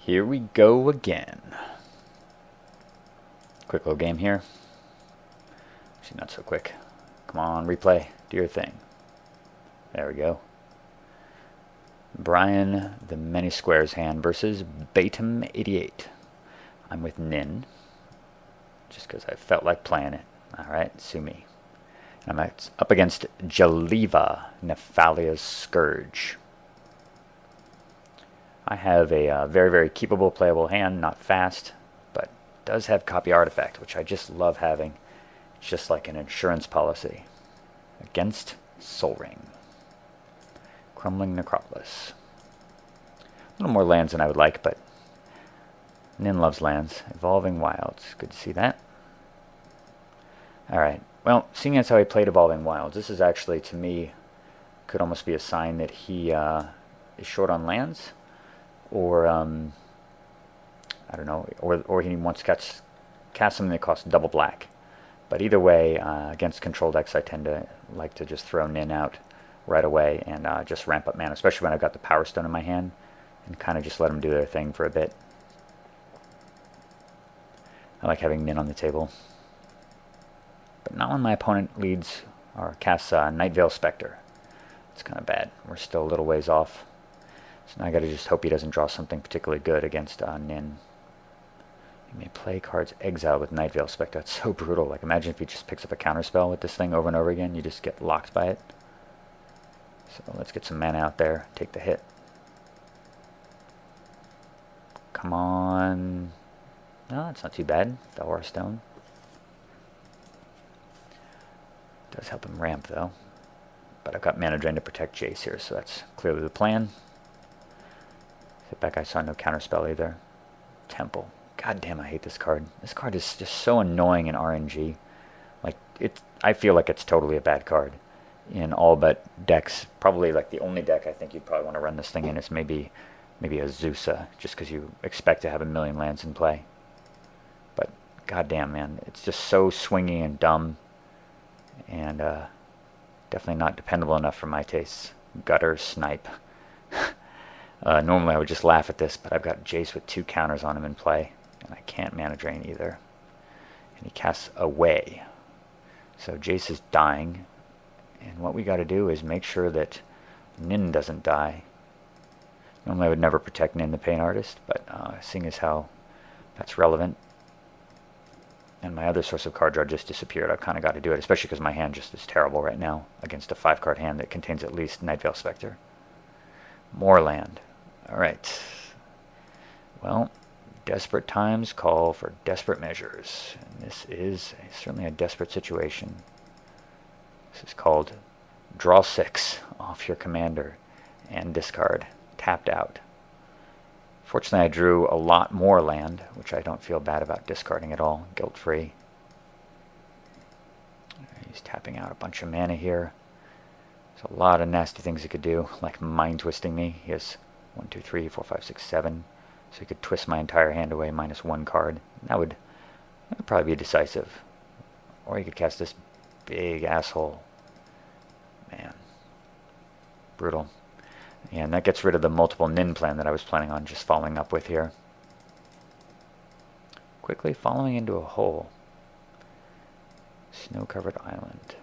Here we go again. Quick little game here. Actually, not so quick. Come on, replay. Do your thing. There we go. Brian, the Many Squares hand versus Batum88. I'm with Nin, just because I felt like playing it. Alright, sue me. I'm up against Jeleva, Nephalia's Scourge. I have a very, very keepable, playable hand, not fast, but does have Copy Artifact, which I just love having. It's just like an insurance policy. Against Sol Ring. Crumbling Necropolis. A little more lands than I would like, but Nin loves lands. Evolving Wilds. Good to see that. Alright. Well, seeing as how he played Evolving Wilds, this is actually, to me, could almost be a sign that he is short on lands. Or, I don't know, or he wants to cast something that costs double black. But either way, against control decks, I tend to like to just throw Nin out right away and just ramp up mana, especially when I've got the Power Stone in my hand, and kind of just let them do their thing for a bit. I like having Nin on the table. But not when my opponent leads or casts Night Veil Spectre. It's kind of bad. We're still a little ways off. So now I gotta just hope he doesn't draw something particularly good against Nin. He may play cards exiled with Night Veil Spectre. That's so brutal. Like, imagine if he just picks up a counterspell with this thing over and over again. You just get locked by it. So let's get some mana out there. Take the hit. Come on. No, it's not too bad. Thalwar Stone. Does help him ramp, though. But I've got mana drain to protect Jace here, so that's clearly the plan. Sit back, I saw no counterspell either. Temple. God damn, I hate this card. This card is just so annoying in RNG. Like, I feel like it's totally a bad card in all but decks. Probably like the only deck I think you'd probably want to run this thing in is maybe a Zusa, just because you expect to have a million lands in play. But goddamn, man, it's just so swingy and dumb, and definitely not dependable enough for my tastes. Gutter Snipe. Normally I would just laugh at this, but I've got Jace with 2 counters on him in play, and I can't mana drain either. And he casts Away. So Jace is dying, and what we got to do is make sure that Nin doesn't die. Normally I would never protect Nin the Pain Artist, but seeing as how that's relevant, and my other source of card draw just disappeared, I've kind of got to do it, especially because my hand just is terrible right now against a 5-card hand that contains at least Night Veil Spectre. More land. Alright. Well, desperate times call for desperate measures. And this is certainly a desperate situation. This is called draw 6 off your commander and discard. Tapped out. Fortunately, I drew a lot more land, which I don't feel bad about discarding at all. Guilt-free. He's tapping out a bunch of mana here. There's a lot of nasty things he could do, like mind twisting me. He has 1, 2, 3, 4, 5, 6, 7. So he could twist my entire hand away minus 1 card. That would probably be decisive. Or he could cast this big asshole. Man. Brutal. And that gets rid of the multiple Nin plan that I was planning on just following up with here. Quickly following into a hole. Snow-covered island.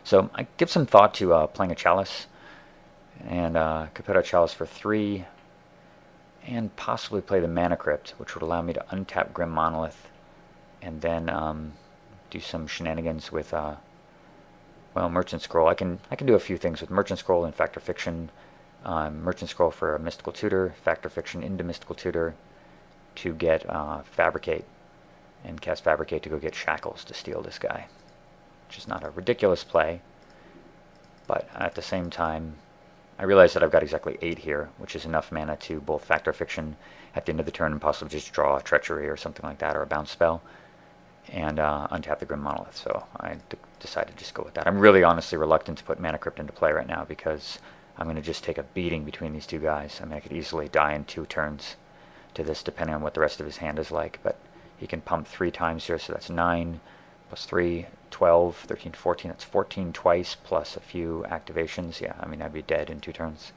So I give some thought to playing a Chalice, and could put out Chalice for 3, and possibly play the Mana Crypt, which would allow me to untap Grim Monolith, and then do some shenanigans with well, Merchant Scroll. I can do a few things with Merchant Scroll and Fact or Fiction. Merchant Scroll for a Mystical Tutor, Fact or Fiction into Mystical Tutor to get Fabricate, and cast Fabricate to go get Shackles to steal this guy. Which is not a ridiculous play, but at the same time, I realize that I've got exactly 8 here, which is enough mana to both Fact or Fiction at the end of the turn and possibly just draw a Treachery or something like that, or a bounce spell, and untap the Grim Monolith. So I decided to just go with that. I'm really honestly reluctant to put Mana Crypt into play right now because I'm going to just take a beating between these two guys. I mean, I could easily die in 2 turns to this, depending on what the rest of his hand is like, but he can pump 3 times here, so that's 9 plus 3, 12, 13, 14. That's 14 twice, plus a few activations. Yeah, I mean, I'd be dead in 2 turns.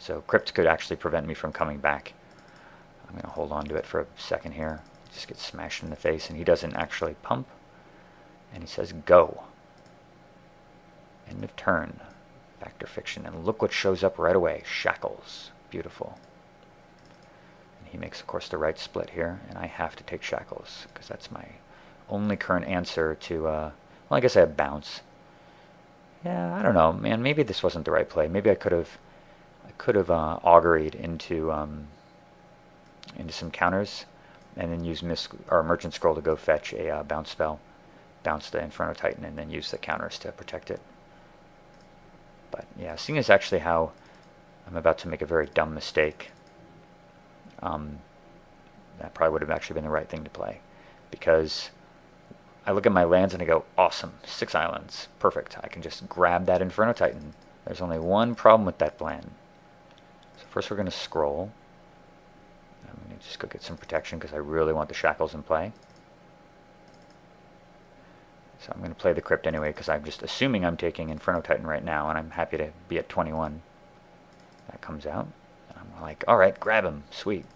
So Crypt could actually prevent me from coming back. I'm going to hold on to it for a second here. Just get smashed in the face, and he doesn't actually pump. And he says, go. End of turn. Factor Fiction. And look what shows up right away. Shackles. Beautiful. And he makes, of course, the right split here, and I have to take Shackles, because that's my only current answer to, well, I guess I have Bounce. Yeah, I don't know, man. Maybe this wasn't the right play. Maybe I could have auguried into some counters, and then use Merchant Scroll to go fetch a bounce spell, bounce the Inferno Titan, and then use the counters to protect it. But yeah, seeing as actually how I'm about to make a very dumb mistake, that probably would have actually been the right thing to play, because I look at my lands and I go, awesome, 6 islands, perfect. I can just grab that Inferno Titan. There's only one problem with that plan. So first we're going to scroll. I'm going to just go get some protection because I really want the Shackles in play. So I'm going to play the Crypt anyway because I'm just assuming I'm taking Inferno Titan right now, and I'm happy to be at 21. That comes out. And I'm like, alright, grab him. Sweet.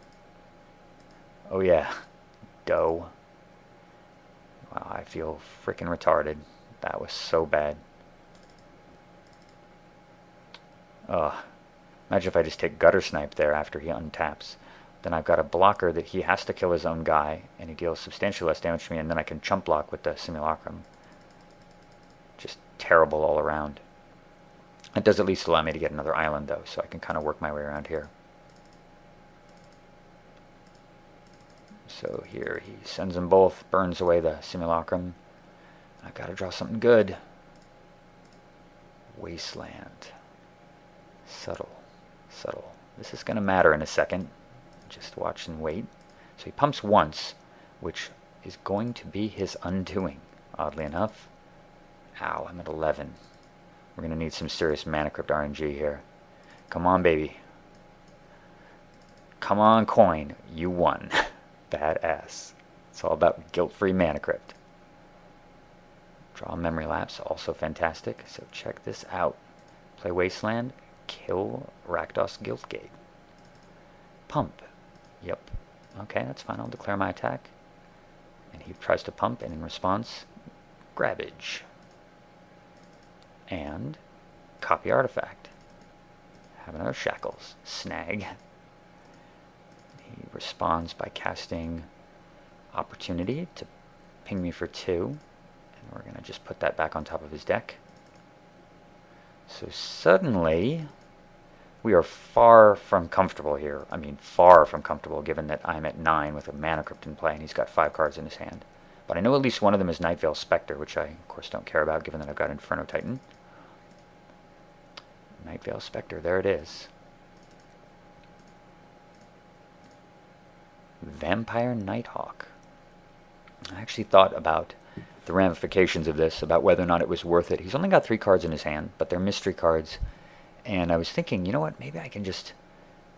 Oh yeah. Go. Wow, I feel freaking retarded. That was so bad. Ugh. Imagine if I just take Gutter Snipe there after he untaps. Then I've got a blocker that he has to kill his own guy, and he deals substantially less damage to me, and then I can chump block with the Simulacrum. Just terrible all around. It does at least allow me to get another island, though, so I can kind of work my way around here. So here he sends them both, burns away the Simulacrum. I've got to draw something good. Wasteland. Subtle. Subtle. This is going to matter in a second. Just watch and wait. So he pumps once, which is going to be his undoing, oddly enough. Ow, I'm at 11. We're going to need some serious Mana Crypt RNG here. Come on, baby. Come on, coin. You won. Badass. It's all about guilt-free Mana Crypt. Draw a Memory Lapse, also fantastic. So check this out. Play Wasteland, kill Rakdos Guildgate. Pump. Yep. Okay, that's fine. I'll declare my attack. And he tries to pump, and in response, Grabbage. And copy artifact. Have another Shackles. Snag. He responds by casting Opportunity to ping me for 2. And we're going to just put that back on top of his deck. So suddenly, we are far from comfortable here. I mean, far from comfortable, given that I'm at 9 with a Mana Crypt in play, and he's got 5 cards in his hand. But I know at least one of them is Nightveil Spectre, which I, of course, don't care about, given that I've got Inferno Titan. Nightveil Spectre, there it is. Vampire Nighthawk. I actually thought about the ramifications of this, about whether or not it was worth it. He's only got 3 cards in his hand, but they're mystery cards. And I was thinking, you know what, maybe I can just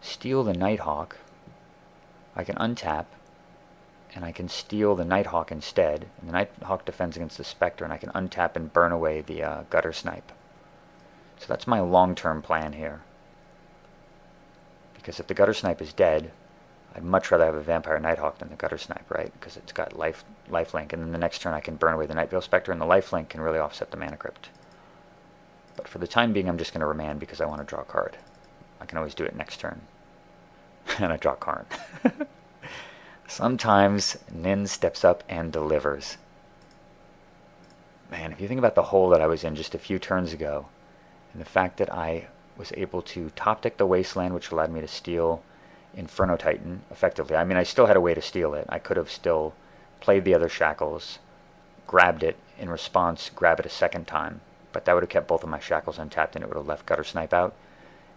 steal the Nighthawk. I can untap, and I can steal the Nighthawk instead. And the Nighthawk defends against the Spectre, and I can untap and burn away the Gutter Snipe. So that's my long-term plan here. Because if the Gutter Snipe is dead, I'd much rather have a Vampire Nighthawk than the Gutter Snipe, right? Because it's got lifelink, and then the next turn I can burn away the Nightveil Spectre, and the lifelink can really offset the Mana Crypt. But for the time being, I'm just going to remand because I want to draw a card. I can always do it next turn. And I draw a card. Sometimes Nin steps up and delivers. Man, if you think about the hole that I was in just a few turns ago, and the fact that I was able to top deck the Wasteland, which allowed me to steal Inferno Titan effectively. I mean, I still had a way to steal it. I could have still played the other Shackles, grabbed it, in response, grab it a second time. But that would have kept both of my Shackles untapped, and it would have left Gutter Snipe out.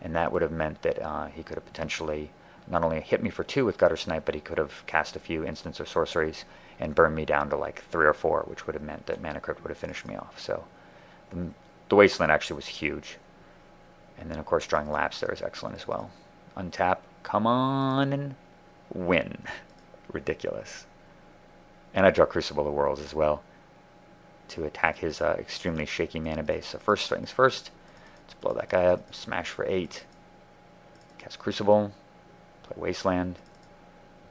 And that would have meant that he could have potentially not only hit me for 2 with Gutter Snipe, but he could have cast a few instants or sorceries and burned me down to like 3 or 4, which would have meant that Mana Crypt would have finished me off. So the Wasteland actually was huge. And then, of course, drawing Lapse there is excellent as well. Untap, come on, and win. Ridiculous. And I draw Crucible of the Worlds as well to attack his extremely shaky mana base. So first things first, let's blow that guy up, smash for 8. Cast Crucible. Play Wasteland.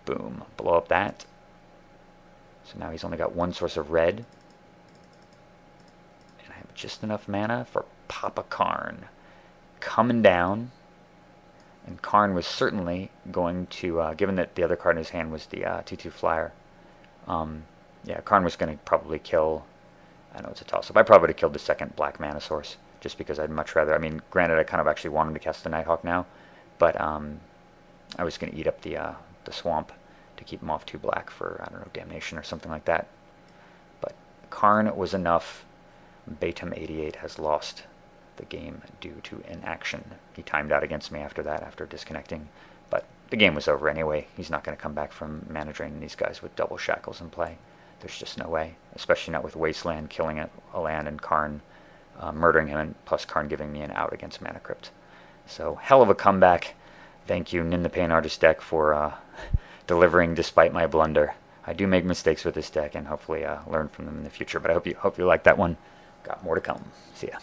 Boom. Blow up that. So now he's only got one source of red. And I have just enough mana for Papa Karn. Coming down. And Karn was certainly going to, given that the other card in his hand was the 2/2 flyer, yeah, Karn was going to probably kill, I know it's a toss-up, I probably would have killed the second black mana source, just because I'd much rather, I mean, granted, I kind of actually wanted to cast the Nighthawk now, but I was going to eat up the swamp to keep him off 2 black for, I don't know, Damnation or something like that. But Karn was enough. Batum88 has lost the game due to inaction. He timed out against me after that, after disconnecting. But the game was over anyway. He's not going to come back from mana draining these guys with double shackles in play. There's just no way. Especially not with Wasteland killing a land and Karn murdering him, and plus Karn giving me an out against Mana Crypt. So, hell of a comeback. Thank you, Nin the Pain Artist deck, for delivering despite my blunder. I do make mistakes with this deck and hopefully learn from them in the future. But I hope you like that one. Got more to come. See ya.